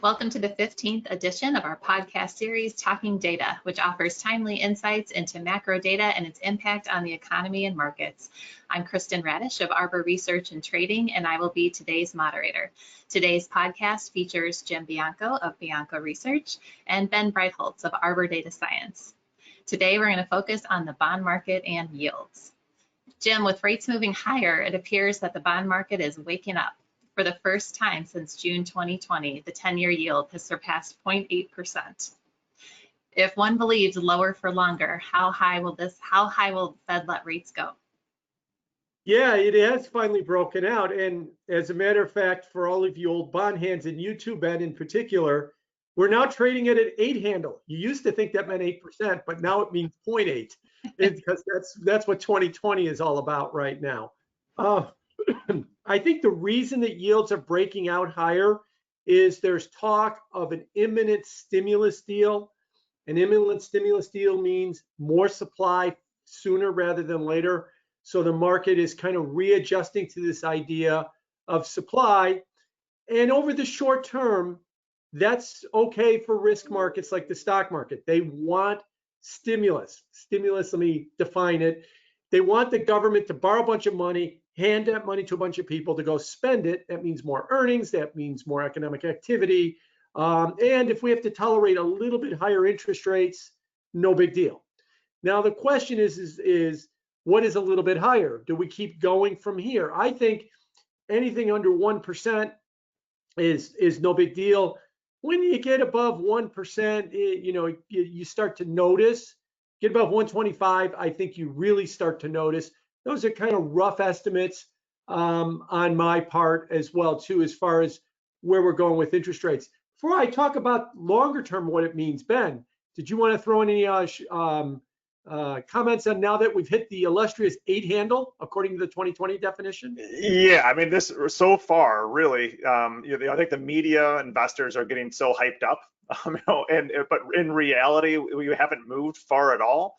Welcome to the 15th edition of our podcast series, Talking Data, which offers timely insights into macro data and its impact on the economy and markets. I'm Kristen Radish of Arbor Research and Trading, and I will be today's moderator. Today's podcast features Jim Bianco of Bianco Research and Ben Breitholtz of Arbor Data Science. Today, we're going to focus on the bond market and yields. Jim, with rates moving higher, it appears that the bond market is waking up. For the first time since June 2020, the 10-year yield has surpassed 0.8%. If one believes lower for longer, how high will Fed let rates go? Yeah, it has finally broken out. And as a matter of fact, for all of you old bond hands and you too, Ben, in particular, we're now trading it at 8 handle. You used to think that meant 8%, but now it means 0.8 because that's what 2020 is all about right now. I think the reason that yields are breaking out higher is there's talk of an imminent stimulus deal. An imminent stimulus deal means more supply sooner rather than later. So the market is kind of readjusting to this idea of supply. And over the short term, that's okay for risk markets like the stock market. They want stimulus. Stimulus, let me define it. They want the government to borrow a bunch of money, hand that money to a bunch of people to go spend it. That means more earnings. That means more economic activity. And if we have to tolerate a little bit higher interest rates, no big deal. Now, the question is what is a little bit higher? Do we keep going from here? I think anything under 1% is no big deal. When you get above 1%, you start to notice. Get above 125, I think you really start to notice. Those are kind of rough estimates on my part as well, too, as far as where we're going with interest rates. Before I talk about longer term, what it means, Ben, did you want to throw in any comments on now that we've hit the illustrious 8 handle, according to the 2020 definition? Yeah, I mean, this so far, really, I think the media investors are getting so hyped up. But in reality, we haven't moved far at all.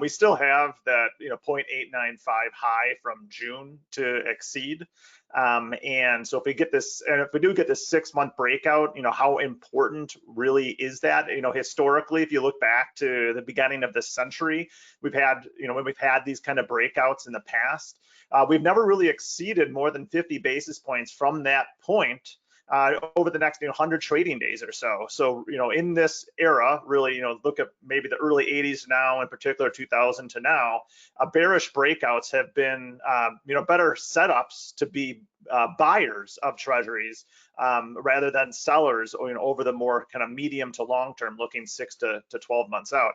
We still have that 0.895 high from June to exceed. And so if we get this, and if we do get this 6-month breakout, how important really is that? Historically, if you look back to the beginning of this century, we've had, when we've had these kind of breakouts in the past, we've never really exceeded more than 50 basis points from that point over the next 100 trading days or so. So, in this era, really, look at maybe the early 80s now, in particular 2000 to now, bearish breakouts have been, better setups to be buyers of treasuries rather than sellers, over the more kind of medium to long term, looking 6 to 12 months out.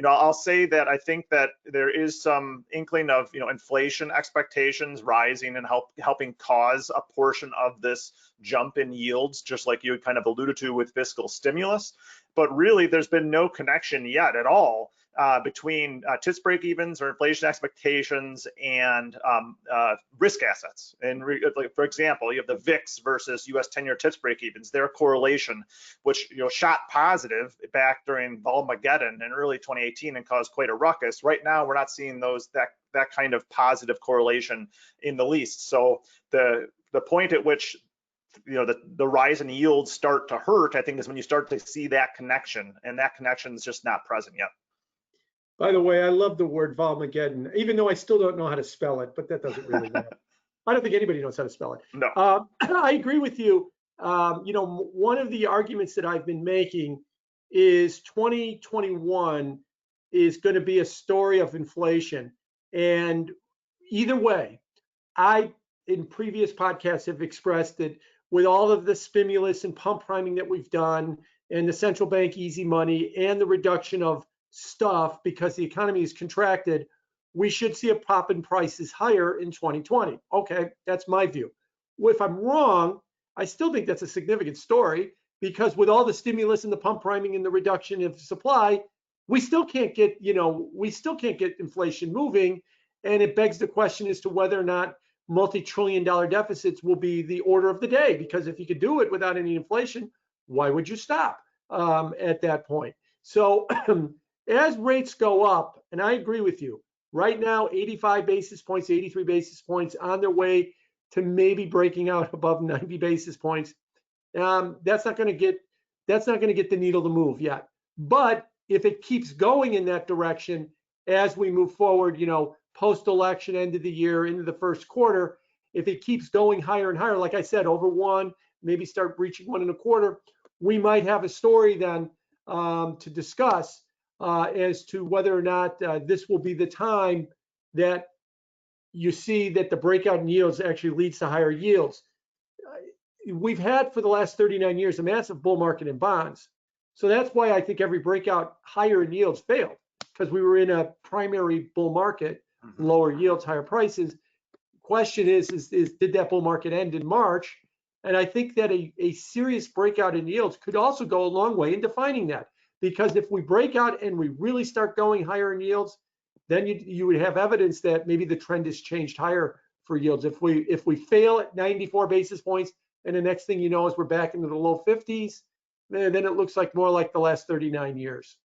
I'll say that I think that there is some inkling of inflation expectations rising and helping cause a portion of this jump in yields, just like you kind of alluded to with fiscal stimulus. But really, there's been no connection yet at all between TIPS break-evens or inflation expectations and risk assets. And like, for example, you have the VIX versus U.S. 10-year TIPS break-evens, their correlation, which shot positive back during Volmageddon in early 2018 and caused quite a ruckus. Right now, we're not seeing that kind of positive correlation in the least. So the point at which the rise in yields start to hurt, I think, is when you start to see that connection, and that connection is just not present yet. By the way, I love the word Volmageddon, even though I still don't know how to spell it, but that doesn't really matter. I don't think anybody knows how to spell it. No. I agree with you. One of the arguments that I've been making is 2021 is going to be a story of inflation. And either way, I, in previous podcasts, have expressed that with all of the stimulus and pump priming that we've done and the central bank easy money and the reduction of stuff because the economy is contracted, we should see a pop in prices higher in 2020. Okay, that's my view. If I'm wrong, I still think that's a significant story because with all the stimulus and the pump priming and the reduction of supply, we still can't get, inflation moving. And it begs the question as to whether or not multi-trillion-dollar deficits will be the order of the day, because if you could do it without any inflation, why would you stop at that point? So as rates go up, and I agree with you, right now 85 basis points, 83 basis points on their way to maybe breaking out above 90 basis points. that's not going to get the needle to move yet. But if it keeps going in that direction as we move forward, post-election, end of the year, into the first quarter, if it keeps going higher and higher, like I said, over 1, maybe start reaching 1.25, we might have a story then to discuss as to whether or not this will be the time that you see that the breakout in yields actually leads to higher yields. We've had for the last 39 years a massive bull market in bonds. So that's why I think every breakout higher in yields failed, because we were in a primary bull market, lower yields, higher prices. Question is did that bull market end in March? And I think that a serious breakout in yields could also go a long way in defining that, because if we break out and we really start going higher in yields, then you would have evidence that maybe the trend has changed higher for yields. If we fail at 94 basis points and the next thing you know is we're back into the low 50s, then it looks like more like the last 39 years.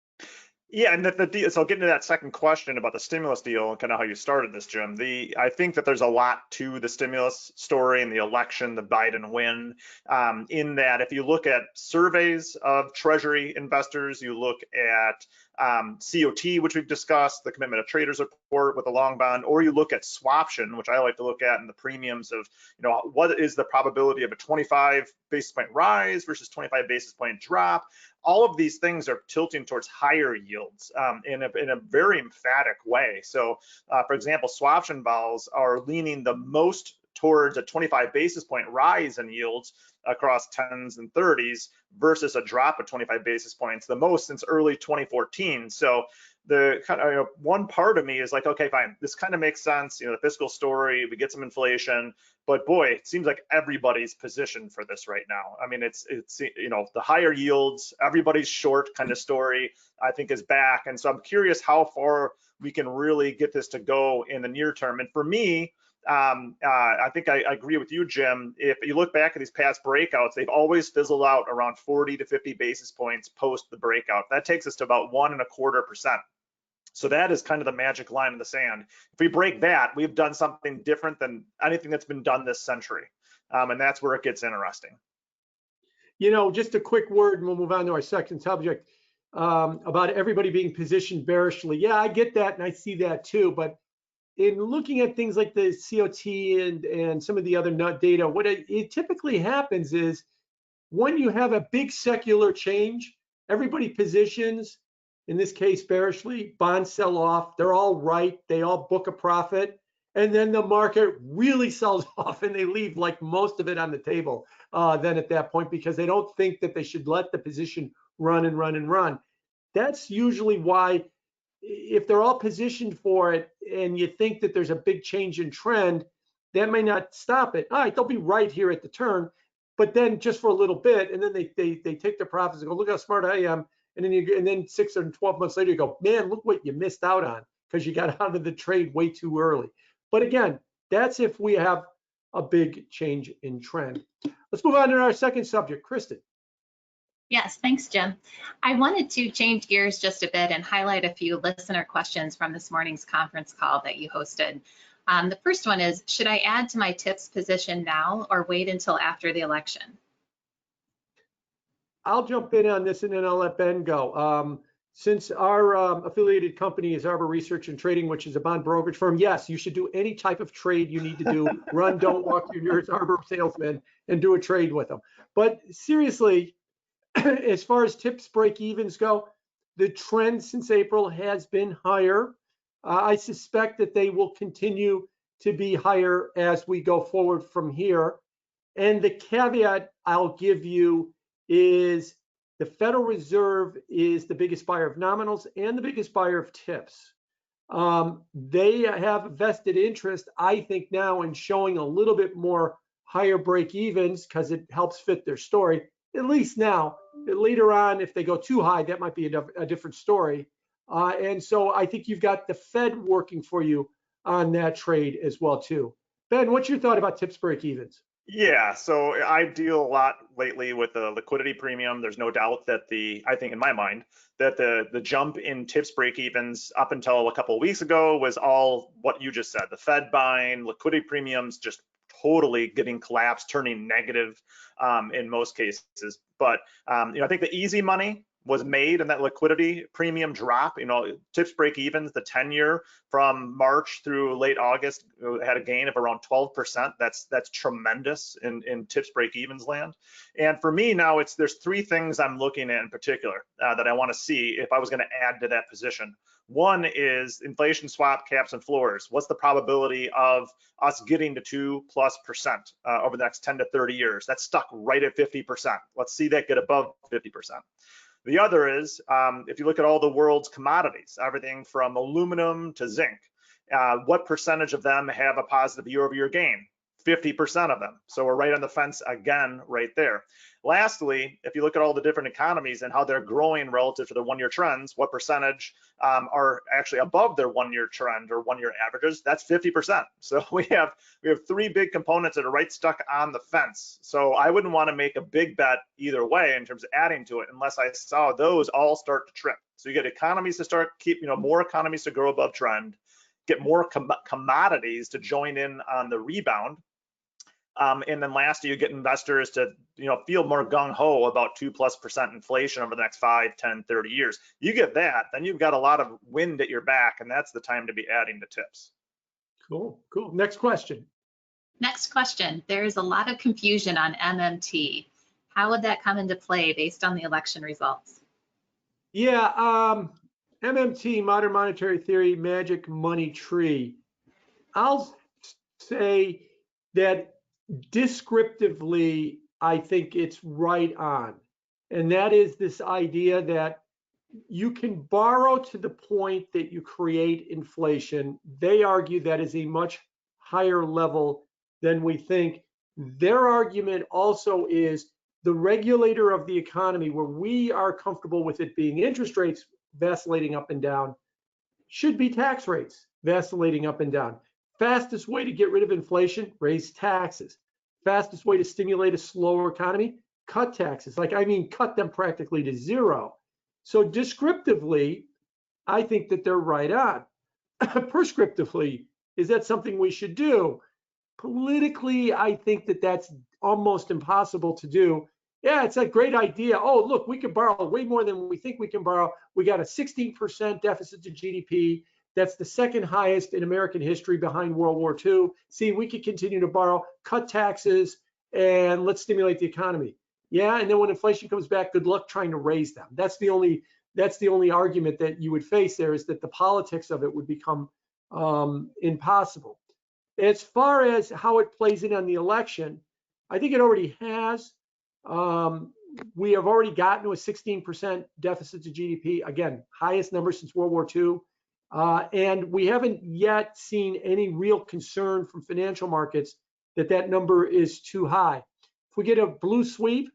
Yeah, and so getting to that second question about the stimulus deal and kind of how you started this, Jim, I think that there's a lot to the stimulus story and the election, the Biden win, in that if you look at surveys of Treasury investors, you look at COT, which we've discussed, the commitment of traders report with the long bond, or you look at swaption, which I like to look at in the premiums of, what is the probability of a 25 basis point rise versus 25 basis point drop. All of these things are tilting towards higher yields in a very emphatic way. So, for example, swaption vols are leaning the most towards a 25 basis point rise in yields across 10s and 30s versus a drop of 25 basis points, the most since early 2014. So the kind of one part of me is like, okay, fine, this kind of makes sense. The fiscal story, we get some inflation, but boy, it seems like everybody's positioned for this right now. I mean, it's the higher yields, everybody's short kind of story, I think is back. And so I'm curious how far we can really get this to go in the near term. And for me, I think I agree with you, Jim. If you look back at these past breakouts, they've always fizzled out around 40 to 50 basis points post the breakout. That takes us to about 1.25%. So that is kind of the magic line in the sand. If we break that, we've done something different than anything that's been done this century. And that's where it gets interesting. Just a quick word, and we'll move on to our second subject about everybody being positioned bearishly. Yeah, I get that, and I see that too. But in looking at things like the COT and some of the other data, what it typically happens is when you have a big secular change, everybody positions, in this case bearishly, bonds sell off, they're all right, they all book a profit, and then the market really sells off and they leave like most of it on the table then at that point, because they don't think that they should let the position run and run and run. That's usually why, if they're all positioned for it and you think that there's a big change in trend, that may not stop it. All right, they'll be right here at the turn, but then just for a little bit, and then they take their profits and go, look how smart I am. And then 6 or 12 months later, you go, man, look what you missed out on because you got out of the trade way too early. But again, that's if we have a big change in trend. Let's move on to our second subject, Kristen. Yes, thanks, Jim. I wanted to change gears just a bit and highlight a few listener questions from this morning's conference call that you hosted. The first one is, should I add to my TIPS position now or wait until after the election? I'll jump in on this and then I'll let Ben go. Since our affiliated company is Arbor Research and Trading, which is a bond brokerage firm, yes, you should do any type of trade you need to do. Run, don't walk your nearest Arbor salesman and do a trade with them. But seriously, as far as TIPS break evens go, the trend since April has been higher. I suspect that they will continue to be higher as we go forward from here. And the caveat I'll give you is the Federal Reserve is the biggest buyer of nominals and the biggest buyer of TIPS. They have a vested interest, I think, now in showing a little bit more higher break evens because it helps fit their story, at least now. Later on, if they go too high, that might be a different story. And so I think you've got the Fed working for you on that trade as well, too. Ben, what's your thought about TIPS break evens? Yeah, so I deal a lot lately with the liquidity premium. There's no doubt that I think in my mind, that the jump in TIPS break evens up until a couple of weeks ago was all what you just said, the Fed buying, liquidity premiums just totally getting collapsed, turning negative in most cases. But I think the easy money was made and that liquidity premium drop. TIPS break evens, the 10-year from March through late August had a gain of around 12%. That's tremendous in TIPS break evens land. And for me now, there's three things I'm looking at in particular that I want to see if I was going to add to that position. One is inflation swap caps and floors. What's the probability of us getting to 2+% over the next 10 to 30 years? That's stuck right at 50%. Let's see that get above 50%. The other is, if you look at all the world's commodities, everything from aluminum to zinc, what percentage of them have a positive year-over-year gain? 50% of them. So we're right on the fence again right there. Lastly, if you look at all the different economies and how they're growing relative to their one-year trends, what percentage are actually above their one-year trend or one-year averages? That's 50%. So we have three big components that are right stuck on the fence. So I wouldn't want to make a big bet either way in terms of adding to it unless I saw those all start to trip. So you get economies to start more economies to grow above trend, get more commodities to join in on the rebound. And then lastly, you get investors to feel more gung-ho about 2+% inflation over the next 5, 10, 30 years. You get that, then you've got a lot of wind at your back, and that's the time to be adding the TIPS. Cool. Next question. Next question. There is a lot of confusion on MMT. How would that come into play based on the election results? Yeah, MMT, modern monetary theory, magic money tree. I'll say that descriptively, I think it's right on. And that is this idea that you can borrow to the point that you create inflation. They argue that is a much higher level than we think. Their argument also is the regulator of the economy, where we are comfortable with it being interest rates vacillating up and down, should be tax rates vacillating up and down. Fastest way to get rid of inflation, raise taxes. Fastest way to stimulate a slower economy, cut taxes. Cut them practically to zero. So descriptively, I think that they're right on. Prescriptively, is that something we should do? Politically, I think that that's almost impossible to do. Yeah, it's a great idea. Oh, look, we can borrow way more than we think we can borrow. We got a 16% deficit to GDP. That's the second highest in American history behind World War II. See, we could continue to borrow, cut taxes, and let's stimulate the economy. Yeah, and then when inflation comes back, good luck trying to raise them. That's the only argument that you would face there, is that the politics of it would become impossible. As far as how it plays in on the election, I think it already has. We have already gotten to a 16% deficit to GDP. Again, highest number since World War II. And we haven't yet seen any real concern from financial markets that that number is too high. If we get a blue sweep,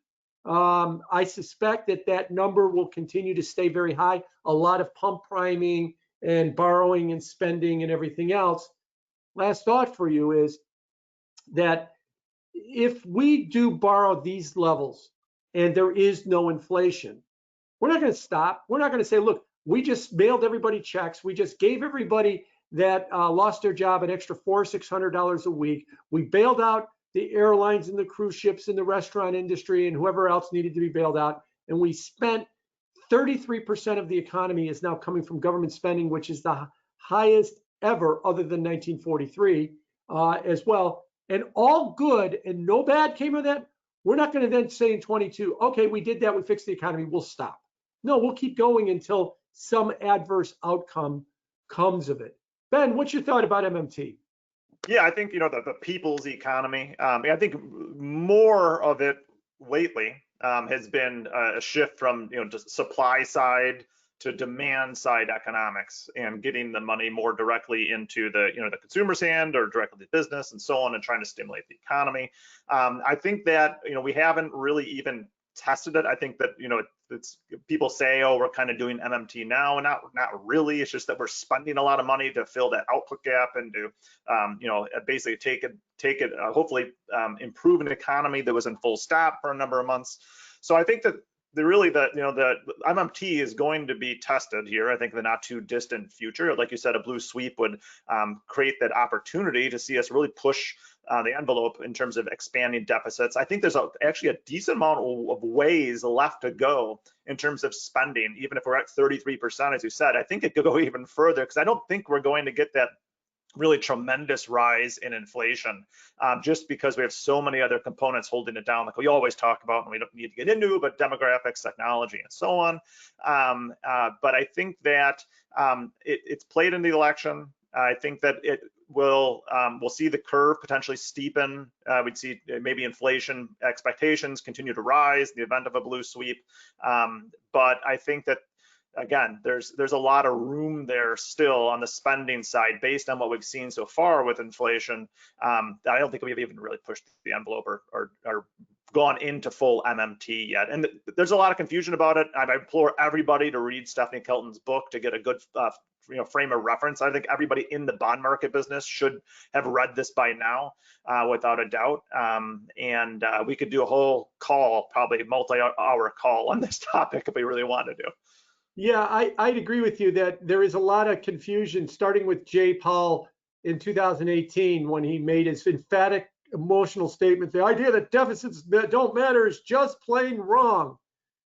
I suspect that that number will continue to stay very high. A lot of pump priming and borrowing and spending and everything else. Last thought for you is that if we do borrow these levels and there is no inflation, we're not going to stop. We're not going to say, look, we just mailed everybody checks. We just gave everybody that lost their job an extra $400 or $600 a week. We bailed out the airlines and the cruise ships and the restaurant industry and whoever else needed to be bailed out. And we spent 33% of the economy is now coming from government spending, which is the highest ever other than 1943 as well. And all good and no bad came of that. We're not going to then say in 22, okay, we did that, we fixed the economy, we'll stop. No, we'll keep going until some adverse outcome comes of it. Ben, what's your thought about MMT? Yeah, I think, the people's economy, I think more of it lately has been a shift from, just supply side to demand side economics and getting the money more directly into the, the consumer's hand or directly to business and so on, and trying to stimulate the economy. I think that, we haven't really even tested it. I think that, it's people say, oh, we're kind of doing MMT now, and not really. It's just that we're spending a lot of money to fill that output gap and to, basically take it, hopefully improve an economy that was in full stop for a number of months. So I think that the MMT is going to be tested here. I think in the not too distant future. Like you said, a blue sweep would create that opportunity to see us really push the envelope in terms of expanding deficits. I think there's actually a decent amount of ways left to go in terms of spending. Even if we're at 33%, as you said, I think it could go even further, because I don't think we're going to get that really tremendous rise in inflation, just because we have so many other components holding it down, like we always talk about, and we don't need to get into, but demographics, technology, and so on. But I think that it's played in the election. I think that it will, we'll see the curve potentially steepen. We'd see maybe inflation expectations continue to rise in the event of a blue sweep. But I think that, again, there's a lot of room there still on the spending side based on what we've seen so far with inflation. I don't think we've even really pushed the envelope or gone into full MMT yet. And there's a lot of confusion about it. I implore everybody to read Stephanie Kelton's book to get a good frame of reference. I think everybody in the bond market business should have read this by now, without a doubt. And we could do a whole call, probably a multi-hour call on this topic if we really wanted to. Yeah, I'd agree with you that there is a lot of confusion, starting with Jay Powell in 2018 when he made his emphatic emotional statement. The idea that deficits don't matter is just plain wrong.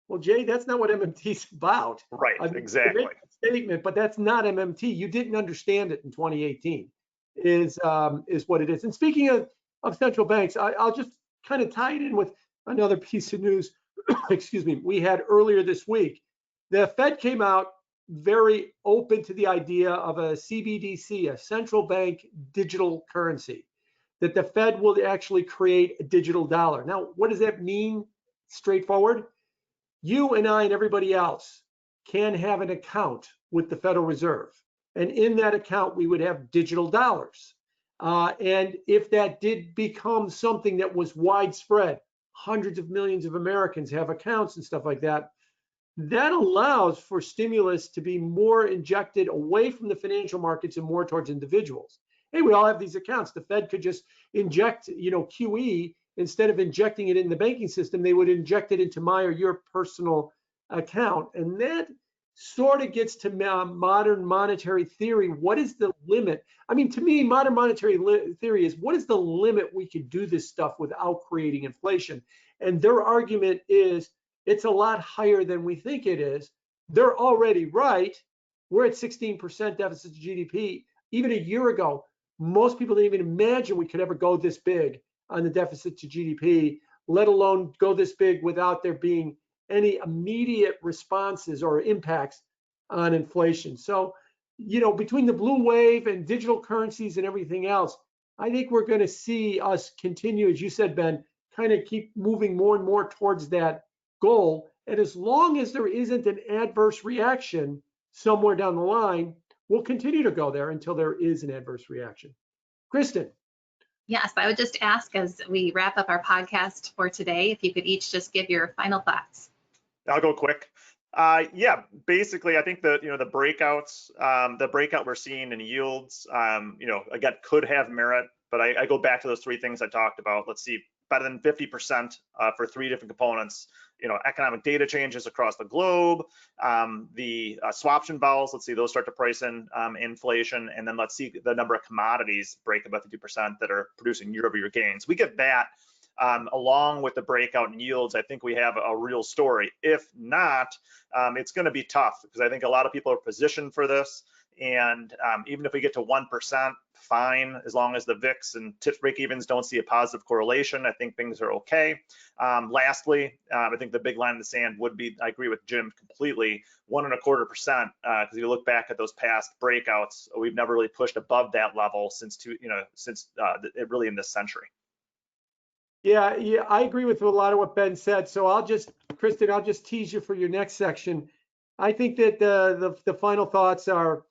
Well, Jay, that's not what MMT is about. Right, exactly. Statement, but that's not MMT. You didn't understand it in 2018, is what it is. And speaking of central banks, I'll just kind of tie it in with another piece of news. Excuse me, we had earlier this week. The Fed came out very open to the idea of a CBDC, a central bank digital currency, that the Fed will actually create a digital dollar. Now, what does that mean? Straightforward. You and I and everybody else can have an account with the Federal Reserve. And in that account, we would have digital dollars. And if that did become something that was widespread, hundreds of millions of Americans have accounts and stuff like that, that allows for stimulus to be more injected away from the financial markets and more towards individuals. Hey, we all have these accounts. The Fed could just inject, QE, instead of injecting it in the banking system, they would inject it into my or your personal account. And that sort of gets to modern monetary theory. What is the limit? I mean, to me, modern monetary theory is, what is the limit we could do this stuff without creating inflation? And their argument is, it's a lot higher than we think it is. They're already right. We're at 16% deficit to GDP. Even a year ago, most people didn't even imagine we could ever go this big on the deficit to GDP, let alone go this big without there being any immediate responses or impacts on inflation. So, between the blue wave and digital currencies and everything else, I think we're going to see us continue, as you said, Ben, kind of keep moving more and more towards that goal. And as long as there isn't an adverse reaction somewhere down the line, we'll continue to go there until there is an adverse reaction. Kristen. Yes, I would just ask, as we wrap up our podcast for today, if you could each just give your final thoughts. I'll go quick. Yeah, basically, I think the breakouts, the breakout we're seeing in yields, again, could have merit, but I go back to those three things I talked about. Let's see, better than 50% for three different components. Economic data changes across the globe, the swaption vols, let's see those start to price in inflation, and then let's see the number of commodities break above 50% that are producing year-over-year gains. We get that along with the breakout in yields, I think we have a real story. If not, it's going to be tough, because I think a lot of people are positioned for this. And even if we get to 1%, fine, as long as the VIX and TIPS break-evens don't see a positive correlation, I think things are okay. Lastly, I think the big line in the sand would be, I agree with Jim completely, 1.25%, because you look back at those past breakouts, we've never really pushed above that level since really in this century. Yeah, I agree with a lot of what Ben said. So Kristen, I'll just tease you for your next section. I think that the final thoughts are,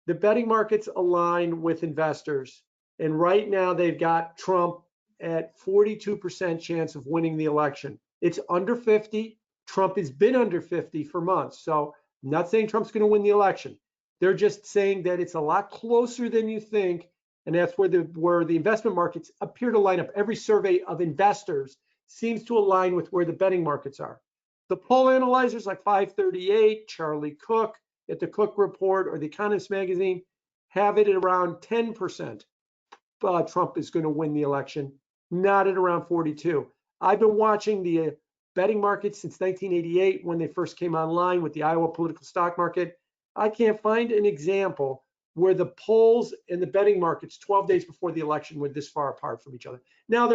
the betting markets align with investors. And right now they've got Trump at 42% chance of winning the election. It's under 50. Trump has been under 50 for months. So I'm not saying Trump's going to win the election. They're just saying that it's a lot closer than you think. And that's where the investment markets appear to line up. Every survey of investors seems to align with where the betting markets are. The poll analyzers like 538, Charlie Cook at the Cook Report or the Economist magazine have it at around 10%. Trump is going to win the election, not at around 42. I've been watching the betting market since 1988 when they first came online with the Iowa political stock market. I can't find an example where the polls and the betting markets 12 days before the election were this far apart from each other. Now,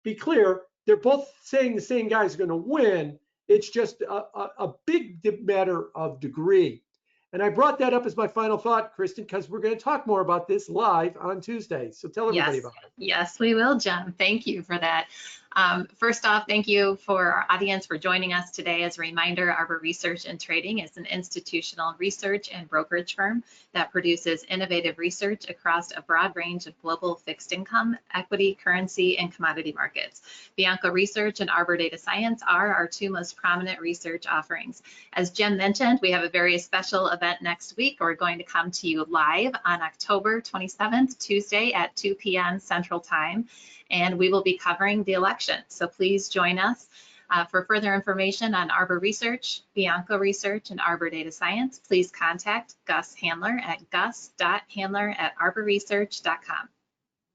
be clear, they're both saying the same guy's going to win. It's just a big matter of degree. And I brought that up as my final thought, Kristen, because we're going to talk more about this live on Tuesday. So tell everybody about it. Yes, we will, Jim. Thank you for that. First off, thank you for our audience for joining us today. As a reminder, Arbor Research and Trading is an institutional research and brokerage firm that produces innovative research across a broad range of global fixed income, equity, currency, and commodity markets. Bianco Research and Arbor Data Science are our two most prominent research offerings. As Jim mentioned, we have a very special event next week. We're going to come to you live on October 27th, Tuesday at 2 p.m. Central Time. And we will be covering the election. So please join us. For further information on Arbor Research, Bianco Research, and Arbor Data Science, please contact Gus Handler at gus.handler@arborresearch.com.